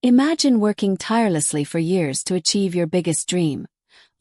Imagine working tirelessly for years to achieve your biggest dream,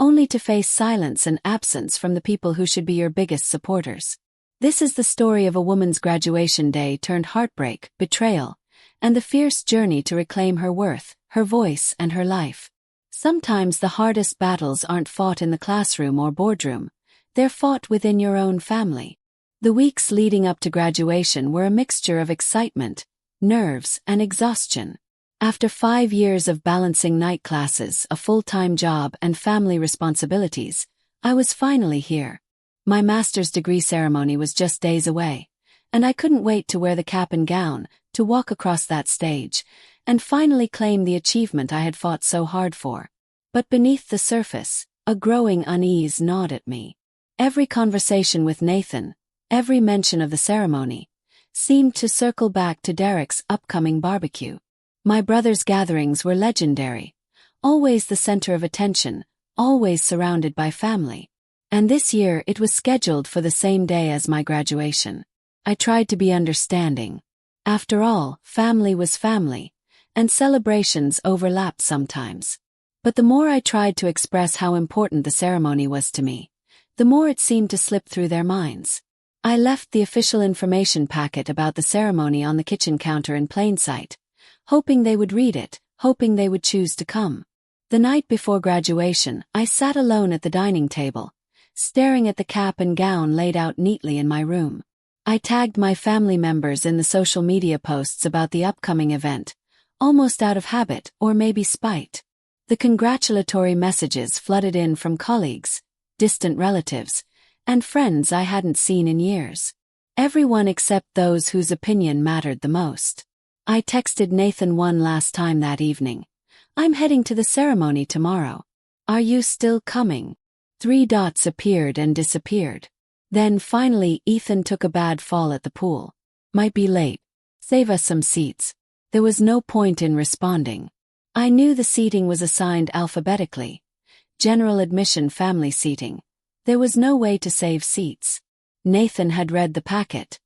only to face silence and absence from the people who should be your biggest supporters. This is the story of a woman's graduation day turned heartbreak, betrayal, and the fierce journey to reclaim her worth, her voice, and her life. Sometimes the hardest battles aren't fought in the classroom or boardroom, they're fought within your own family. The weeks leading up to graduation were a mixture of excitement, nerves, and exhaustion. After 5 years of balancing night classes, a full-time job, and family responsibilities, I was finally here. My master's degree ceremony was just days away, and I couldn't wait to wear the cap and gown, to walk across that stage, and finally claim the achievement I had fought so hard for. But beneath the surface, a growing unease gnawed at me. Every conversation with Nathan, every mention of the ceremony, seemed to circle back to Derek's upcoming barbecue. My brother's gatherings were legendary, always the center of attention, always surrounded by family. And this year it was scheduled for the same day as my graduation. I tried to be understanding. After all, family was family, and celebrations overlapped sometimes. But the more I tried to express how important the ceremony was to me, the more it seemed to slip through their minds. I left the official information packet about the ceremony on the kitchen counter in plain sight, hoping they would read it, hoping they would choose to come. The night before graduation, I sat alone at the dining table, staring at the cap and gown laid out neatly in my room. I tagged my family members in the social media posts about the upcoming event, almost out of habit or maybe spite. The congratulatory messages flooded in from colleagues, distant relatives, and friends I hadn't seen in years. Everyone except those whose opinion mattered the most. I texted Nathan one last time that evening. "I'm heading to the ceremony tomorrow. Are you still coming?" 3 dots appeared and disappeared. Then finally Ethan took a bad fall at the pool. "Might be late. Save us some seats." There was no point in responding. I knew the seating was assigned alphabetically. General admission family seating. There was no way to save seats. Nathan had read the packet.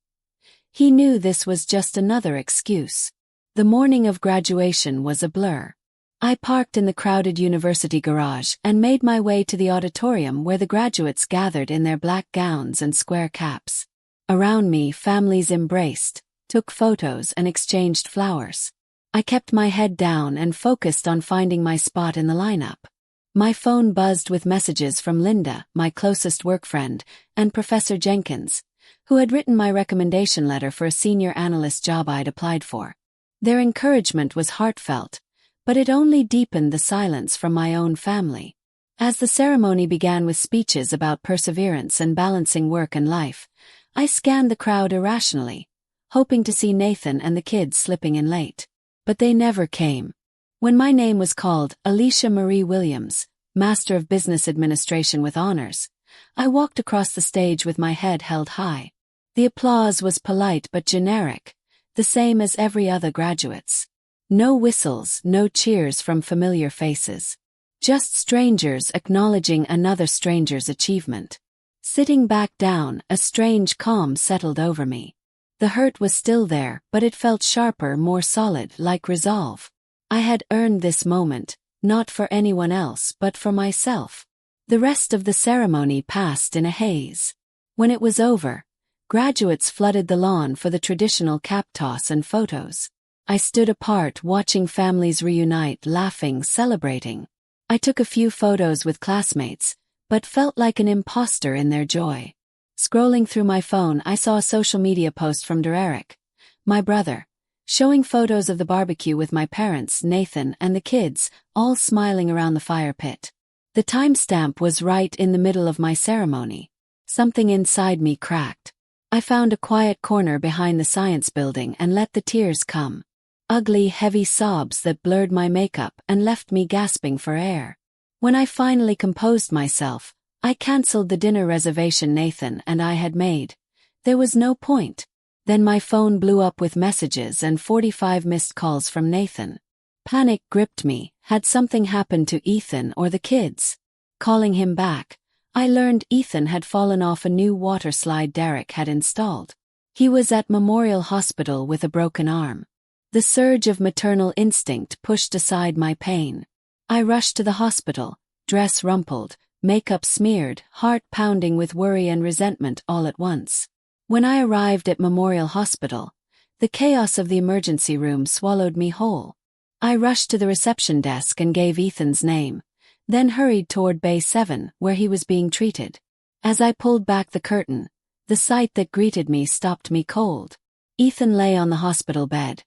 He knew this was just another excuse. The morning of graduation was a blur. I parked in the crowded university garage and made my way to the auditorium where the graduates gathered in their black gowns and square caps. Around me, families embraced, took photos, and exchanged flowers. I kept my head down and focused on finding my spot in the lineup. My phone buzzed with messages from Linda, my closest work friend, and Professor Jenkins, who had written my recommendation letter for a senior analyst job I'd applied for. Their encouragement was heartfelt, but it only deepened the silence from my own family. As the ceremony began with speeches about perseverance and balancing work and life, I scanned the crowd irrationally, hoping to see Nathan and the kids slipping in late. But they never came. When my name was called, Alicia Marie Williams, Master of Business Administration with honors, I walked across the stage with my head held high. The applause was polite but generic, the same as every other graduate's. No whistles, no cheers from familiar faces. Just strangers acknowledging another stranger's achievement. Sitting back down, a strange calm settled over me. The hurt was still there, but it felt sharper, more solid, like resolve. I had earned this moment, not for anyone else but for myself. The rest of the ceremony passed in a haze. When it was over, graduates flooded the lawn for the traditional cap toss and photos. I stood apart watching families reunite, laughing, celebrating. I took a few photos with classmates, but felt like an imposter in their joy. Scrolling through my phone, I saw a social media post from Derek, my brother, showing photos of the barbecue with my parents, Nathan, and the kids, all smiling around the fire pit. The timestamp was right in the middle of my ceremony. Something inside me cracked. I found a quiet corner behind the science building and let the tears come. Ugly, heavy sobs that blurred my makeup and left me gasping for air. When I finally composed myself, I cancelled the dinner reservation Nathan and I had made. There was no point. Then my phone blew up with messages and 45 missed calls from Nathan. Panic gripped me. Had something happened to Ethan or the kids? Calling him back, I learned Ethan had fallen off a new water slide Derek had installed. He was at Memorial Hospital with a broken arm. The surge of maternal instinct pushed aside my pain. I rushed to the hospital, dress rumpled, makeup smeared, heart pounding with worry and resentment all at once. When I arrived at Memorial Hospital, the chaos of the emergency room swallowed me whole. I rushed to the reception desk and gave Ethan's name, then hurried toward Bay 7, where he was being treated. As I pulled back the curtain, the sight that greeted me stopped me cold. Ethan lay on the hospital bed,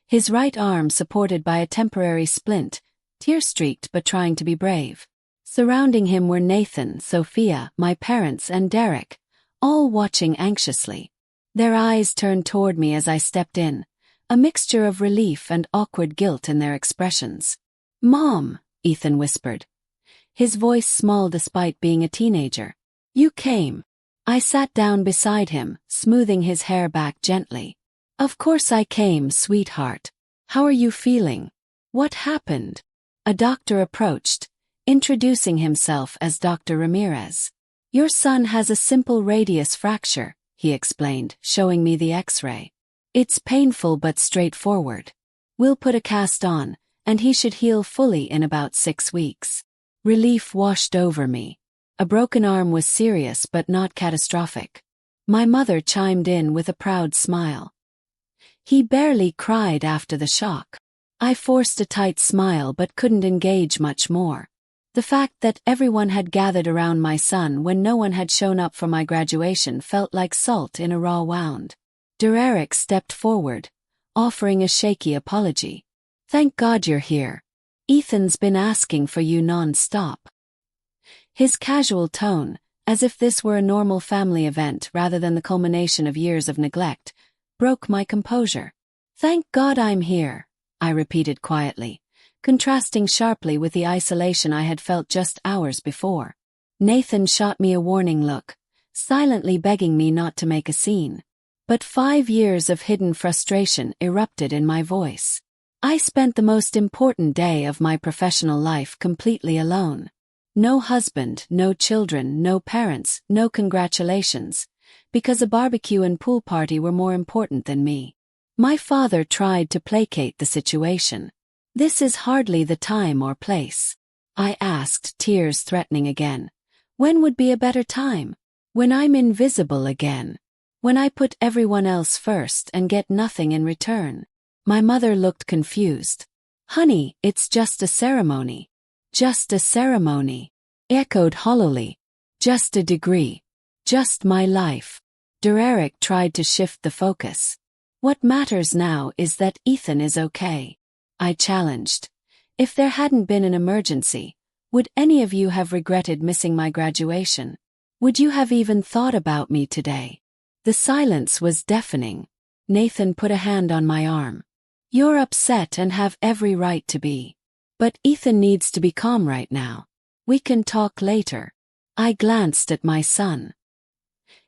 his right arm supported by a temporary splint, tear-streaked but trying to be brave. Surrounding him were Nathan, Sophia, my parents, and Derek, all watching anxiously. Their eyes turned toward me as I stepped in, a mixture of relief and awkward guilt in their expressions. "Mom," Ethan whispered, his voice small despite being a teenager. "You came." I sat down beside him, smoothing his hair back gently. "Of course I came, sweetheart. How are you feeling? What happened?" A doctor approached, introducing himself as Dr. Ramirez. "Your son has a simple radius fracture," he explained, showing me the X-ray. "It's painful but straightforward. We'll put a cast on, and he should heal fully in about 6 weeks." Relief washed over me. A broken arm was serious but not catastrophic. My mother chimed in with a proud smile. "He barely cried after the shock." I forced a tight smile but couldn't engage much more. The fact that everyone had gathered around my son when no one had shown up for my graduation felt like salt in a raw wound. Derek stepped forward, offering a shaky apology. "Thank God you're here. Ethan's been asking for you non-stop." His casual tone, as if this were a normal family event rather than the culmination of years of neglect, broke my composure. "Thank God I'm here," I repeated quietly, contrasting sharply with the isolation I had felt just hours before. Nathan shot me a warning look, silently begging me not to make a scene. But 5 years of hidden frustration erupted in my voice. I spent the most important day of my professional life completely alone. No husband, no children, no parents, no congratulations, because a barbecue and pool party were more important than me. My father tried to placate the situation. "This is hardly the time or place," I asked, tears threatening again. "When would be a better time? When I'm invisible again? When I put everyone else first and get nothing in return?" My mother looked confused. "Honey, it's just a ceremony." "Just a ceremony," echoed hollowly. "Just a degree. Just my life." Derek tried to shift the focus. "What matters now is that Ethan is okay," I challenged. "If there hadn't been an emergency, would any of you have regretted missing my graduation? Would you have even thought about me today?" The silence was deafening. Nathan put a hand on my arm. "You're upset and have every right to be. But Ethan needs to be calm right now. We can talk later." I glanced at my son.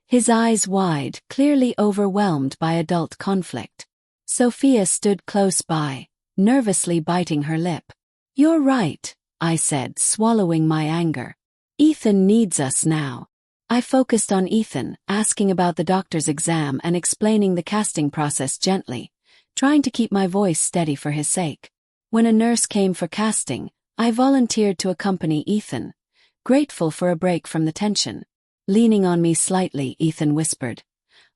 His eyes wide, clearly overwhelmed by adult conflict. Sophia stood close by, nervously biting her lip. "You're right," I said, swallowing my anger. "Ethan needs us now." I focused on Ethan, asking about the doctor's exam and explaining the casting process gently, trying to keep my voice steady for his sake. When a nurse came for casting, I volunteered to accompany Ethan, grateful for a break from the tension. Leaning on me slightly, Ethan whispered,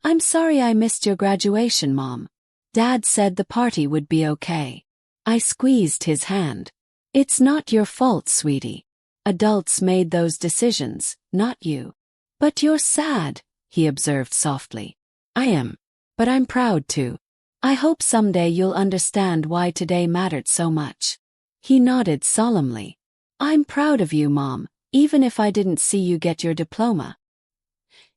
"I'm sorry I missed your graduation, Mom. Dad said the party would be okay." I squeezed his hand. "It's not your fault, sweetie. Adults made those decisions, not you." "But you're sad," he observed softly. "I am. But I'm proud too. I hope someday you'll understand why today mattered so much." He nodded solemnly. "I'm proud of you, Mom, even if I didn't see you get your diploma."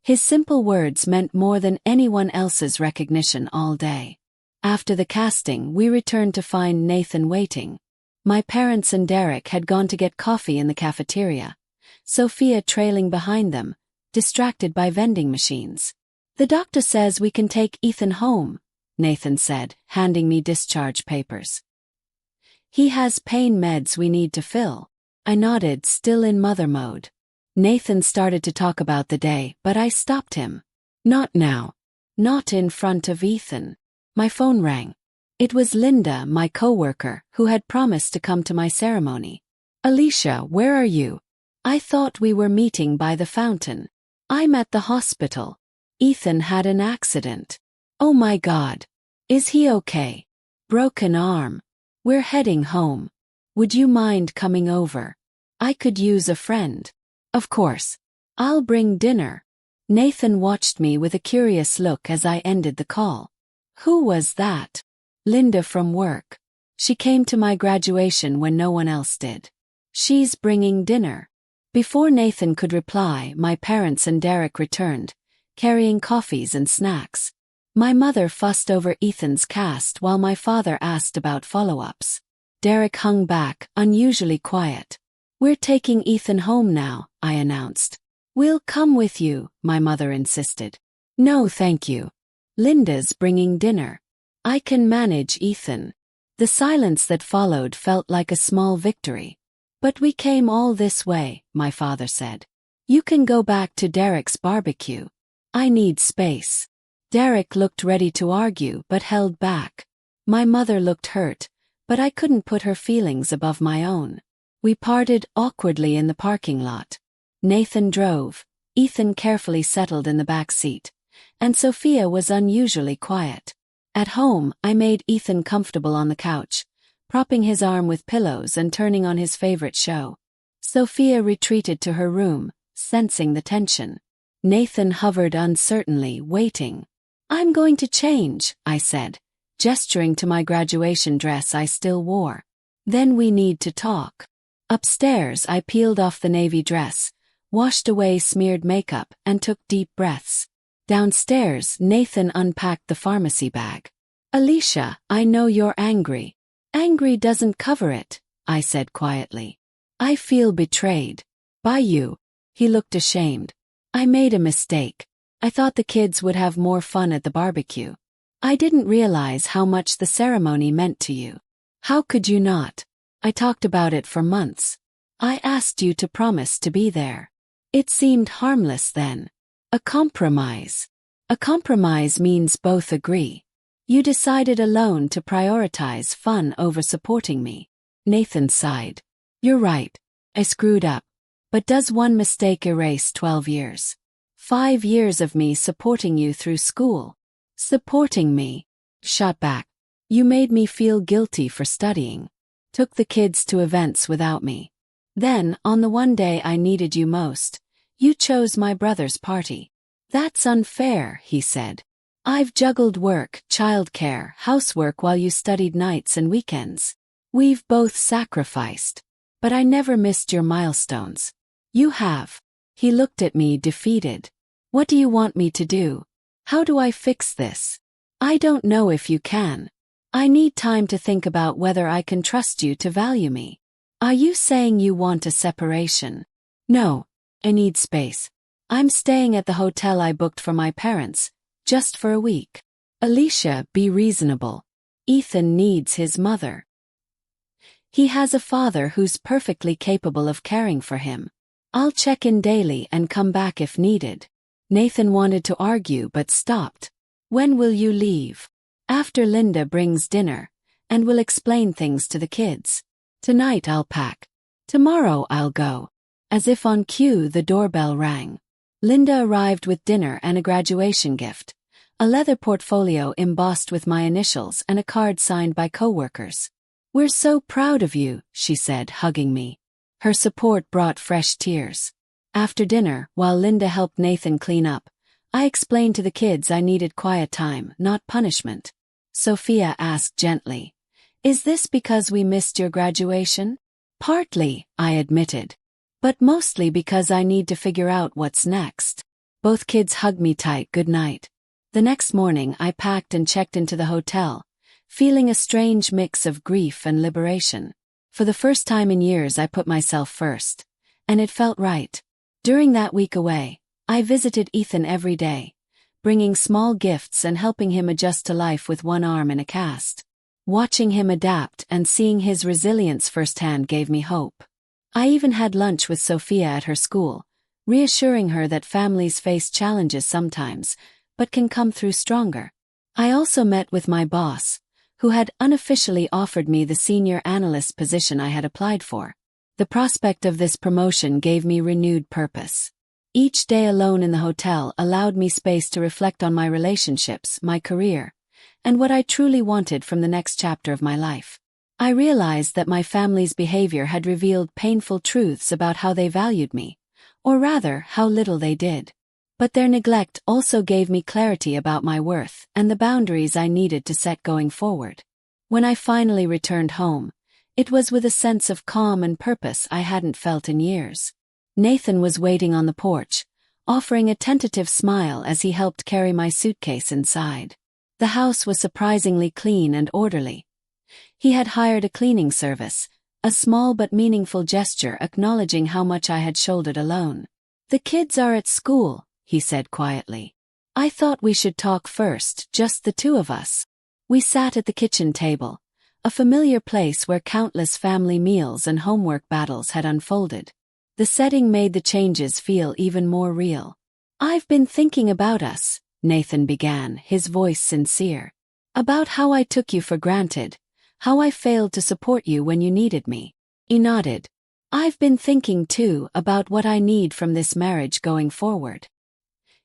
His simple words meant more than anyone else's recognition all day. After the casting, we returned to find Nathan waiting. My parents and Derek had gone to get coffee in the cafeteria, Sophia trailing behind them, distracted by vending machines. "The doctor says we can take Ethan home," Nathan said, handing me discharge papers. "He has pain meds we need to fill." I nodded, still in mother mode. Nathan started to talk about the day, but I stopped him. "Not now. Not in front of Ethan." My phone rang. It was Linda, my coworker, who had promised to come to my ceremony. Alicia, where are you? I thought we were meeting by the fountain. I'm at the hospital. Ethan had an accident. Oh my God. Is he okay? Broken arm. We're heading home. Would you mind coming over? I could use a friend. Of course. I'll bring dinner. Nathan watched me with a curious look as I ended the call. Who was that? Linda from work. She came to my graduation when no one else did. She's bringing dinner. Before Nathan could reply, my parents and Derek returned, carrying coffees and snacks. My mother fussed over Ethan's cast while my father asked about follow-ups. Derek hung back, unusually quiet. We're taking Ethan home now, I announced. We'll come with you, my mother insisted. No, thank you. Linda's bringing dinner. I can manage Ethan. The silence that followed felt like a small victory. But we came all this way, my father said. You can go back to Derek's barbecue. I need space. Derek looked ready to argue but held back. My mother looked hurt, but I couldn't put her feelings above my own. We parted awkwardly in the parking lot. Nathan drove, Ethan carefully settled in the back seat, and Sophia was unusually quiet. At home, I made Ethan comfortable on the couch, propping his arm with pillows and turning on his favorite show. Sophia retreated to her room, sensing the tension. Nathan hovered uncertainly, waiting. I'm going to change, I said, gesturing to my graduation dress I still wore. Then we need to talk. Upstairs, I peeled off the navy dress, washed away smeared makeup, and took deep breaths. Downstairs, Nathan unpacked the pharmacy bag. Alicia, I know you're angry. Angry doesn't cover it, I said quietly. I feel betrayed. By you. He looked ashamed. I made a mistake. I thought the kids would have more fun at the barbecue. I didn't realize how much the ceremony meant to you. How could you not? I talked about it for months. I asked you to promise to be there. It seemed harmless then. A compromise. A compromise means both agree. You decided alone to prioritize fun over supporting me. Nathan sighed. You're right. I screwed up. But does one mistake erase 12 years? 5 years of me supporting you through school. Supporting me. Shot back. You made me feel guilty for studying. Took the kids to events without me. Then, on the one day I needed you most, you chose my brother's party. That's unfair, he said. I've juggled work, childcare, housework while you studied nights and weekends. We've both sacrificed. But I never missed your milestones. You have. He looked at me defeated. What do you want me to do? How do I fix this? I don't know if you can. I need time to think about whether I can trust you to value me. Are you saying you want a separation? No. I need space. I'm staying at the hotel I booked for my parents, just for a week. Alicia, be reasonable. Ethan needs his mother. He has a father who's perfectly capable of caring for him. I'll check in daily and come back if needed. Nathan wanted to argue but stopped. When will you leave? After Linda brings dinner, and we'll explain things to the kids. Tonight I'll pack. Tomorrow I'll go. As if on cue, the doorbell rang. Linda arrived with dinner and a graduation gift, a leather portfolio embossed with my initials and a card signed by coworkers. We're so proud of you, she said, hugging me. Her support brought fresh tears. After dinner, while Linda helped Nathan clean up, I explained to the kids I needed quiet time, not punishment. Sophia asked gently, "Is this because we missed your graduation?" Partly, I admitted. But mostly because I need to figure out what's next. Both kids hugged me tight goodnight. The next morning I packed and checked into the hotel, feeling a strange mix of grief and liberation. For the first time in years I put myself first. And it felt right. During that week away, I visited Ethan every day, bringing small gifts and helping him adjust to life with one arm in a cast. Watching him adapt and seeing his resilience firsthand gave me hope. I even had lunch with Sophia at her school, reassuring her that families face challenges sometimes, but can come through stronger. I also met with my boss, who had unofficially offered me the senior analyst position I had applied for. The prospect of this promotion gave me renewed purpose. Each day alone in the hotel allowed me space to reflect on my relationships, my career, and what I truly wanted from the next chapter of my life. I realized that my family's behavior had revealed painful truths about how they valued me, or rather, how little they did. But their neglect also gave me clarity about my worth and the boundaries I needed to set going forward. When I finally returned home, it was with a sense of calm and purpose I hadn't felt in years. Nathan was waiting on the porch, offering a tentative smile as he helped carry my suitcase inside. The house was surprisingly clean and orderly. He had hired a cleaning service, a small but meaningful gesture acknowledging how much I had shouldered alone. "The kids are at school," he said quietly. "I thought we should talk first, just the two of us." We sat at the kitchen table, a familiar place where countless family meals and homework battles had unfolded. The setting made the changes feel even more real. "I've been thinking about us," Nathan began, his voice sincere. "About how I took you for granted, how I failed to support you when you needed me." He nodded. "I've been thinking too about what I need from this marriage going forward."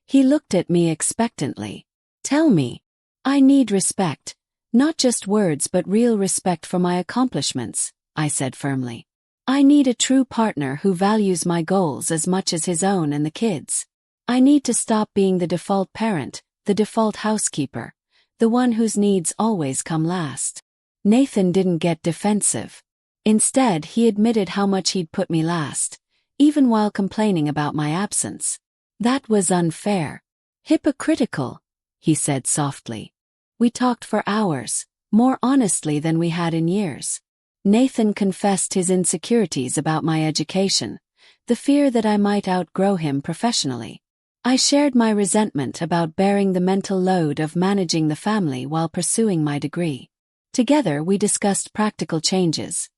He looked at me expectantly. "Tell me." "I need respect. Not just words but real respect for my accomplishments," I said firmly. "I need a true partner who values my goals as much as his own and the kids. I need to stop being the default parent, the default housekeeper, the one whose needs always come last." Nathan didn't get defensive. Instead, he admitted how much he'd put me last, even while complaining about my absence. "That was unfair. Hypocritical," he said softly. We talked for hours, more honestly than we had in years. Nathan confessed his insecurities about my education, the fear that I might outgrow him professionally. I shared my resentment about bearing the mental load of managing the family while pursuing my degree. Together we discussed practical changes,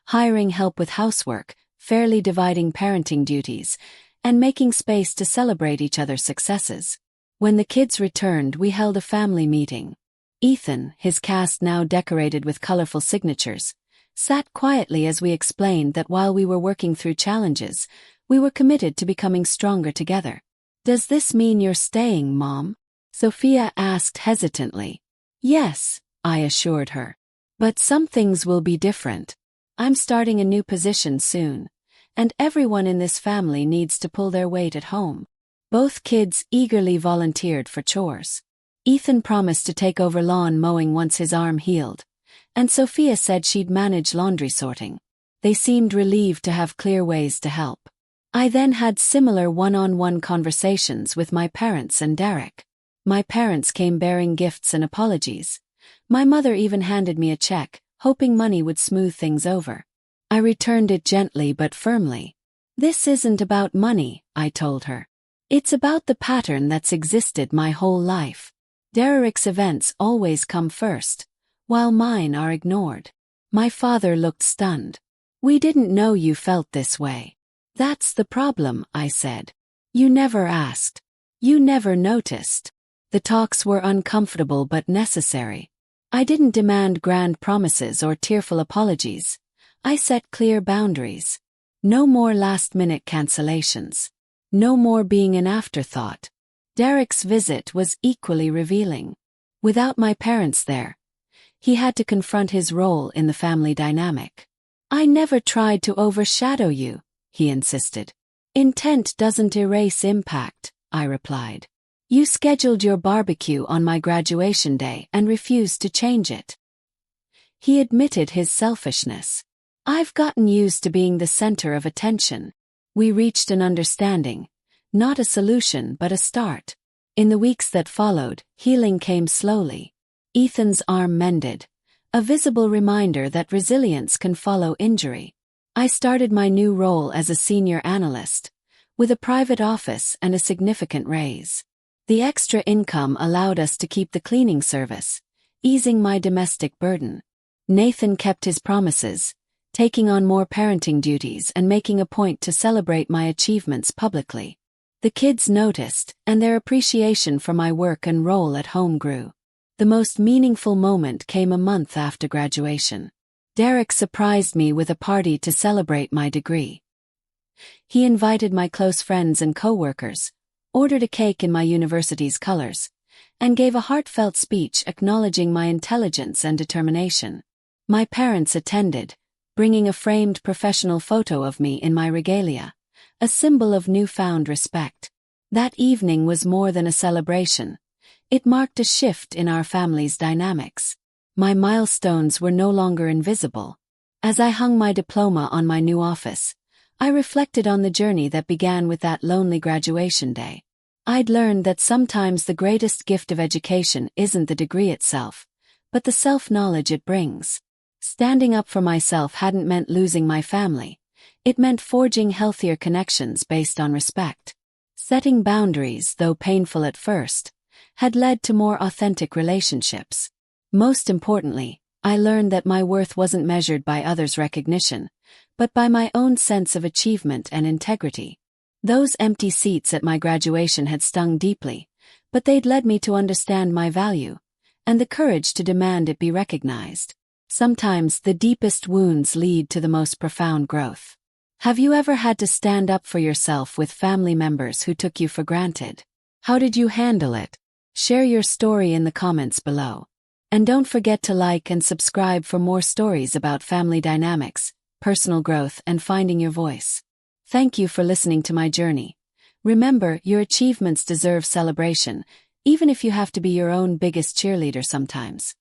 hiring help with housework, fairly dividing parenting duties, and making space to celebrate each other's successes. When the kids returned, we held a family meeting. Ethan, his cast now decorated with colorful signatures, sat quietly as we explained that while we were working through challenges, we were committed to becoming stronger together. "Does this mean you're staying, Mom?" Sophia asked hesitantly. "Yes," I assured her. "But some things will be different. I'm starting a new position soon, and everyone in this family needs to pull their weight at home." Both kids eagerly volunteered for chores. Ethan promised to take over lawn mowing once his arm healed, and Sophia said she'd manage laundry sorting. They seemed relieved to have clear ways to help. I then had similar one-on-one conversations with my parents and Derek. My parents came bearing gifts and apologies. My mother even handed me a check, hoping money would smooth things over. I returned it gently but firmly. "This isn't about money," I told her. "It's about the pattern that's existed my whole life. Derek's events always come first, while mine are ignored." My father looked stunned. "We didn't know you felt this way." "That's the problem," I said. "You never asked. You never noticed." The talks were uncomfortable but necessary. I didn't demand grand promises or tearful apologies. I set clear boundaries. No more last-minute cancellations. No more being an afterthought. Derek's visit was equally revealing. Without my parents there, he had to confront his role in the family dynamic. "I never tried to overshadow you," he insisted. "Intent doesn't erase impact," I replied. "You scheduled your barbecue on my graduation day and refused to change it." He admitted his selfishness. "I've gotten used to being the center of attention." We reached an understanding, not a solution but a start. In the weeks that followed, healing came slowly. Ethan's arm mended, a visible reminder that resilience can follow injury. I started my new role as a senior analyst, with a private office and a significant raise. The extra income allowed us to keep the cleaning service, easing my domestic burden. Nathan kept his promises, taking on more parenting duties and making a point to celebrate my achievements publicly. The kids noticed, and their appreciation for my work and role at home grew. The most meaningful moment came a month after graduation. Derek surprised me with a party to celebrate my degree. He invited my close friends and coworkers, ordered a cake in my university's colors, and gave a heartfelt speech acknowledging my intelligence and determination. My parents attended, bringing a framed professional photo of me in my regalia, a symbol of newfound respect. That evening was more than a celebration. It marked a shift in our family's dynamics. My milestones were no longer invisible. As I hung my diploma on my new office, I reflected on the journey that began with that lonely graduation day. I'd learned that sometimes the greatest gift of education isn't the degree itself, but the self-knowledge it brings. Standing up for myself hadn't meant losing my family. It meant forging healthier connections based on respect. Setting boundaries, though painful at first, had led to more authentic relationships. Most importantly, I learned that my worth wasn't measured by others' recognition, but by my own sense of achievement and integrity. Those empty seats at my graduation had stung deeply, but they'd led me to understand my value, and the courage to demand it be recognized. Sometimes the deepest wounds lead to the most profound growth. Have you ever had to stand up for yourself with family members who took you for granted? How did you handle it? Share your story in the comments below. And don't forget to like and subscribe for more stories about family dynamics, personal growth, and finding your voice. Thank you for listening to my journey. Remember, your achievements deserve celebration, even if you have to be your own biggest cheerleader sometimes.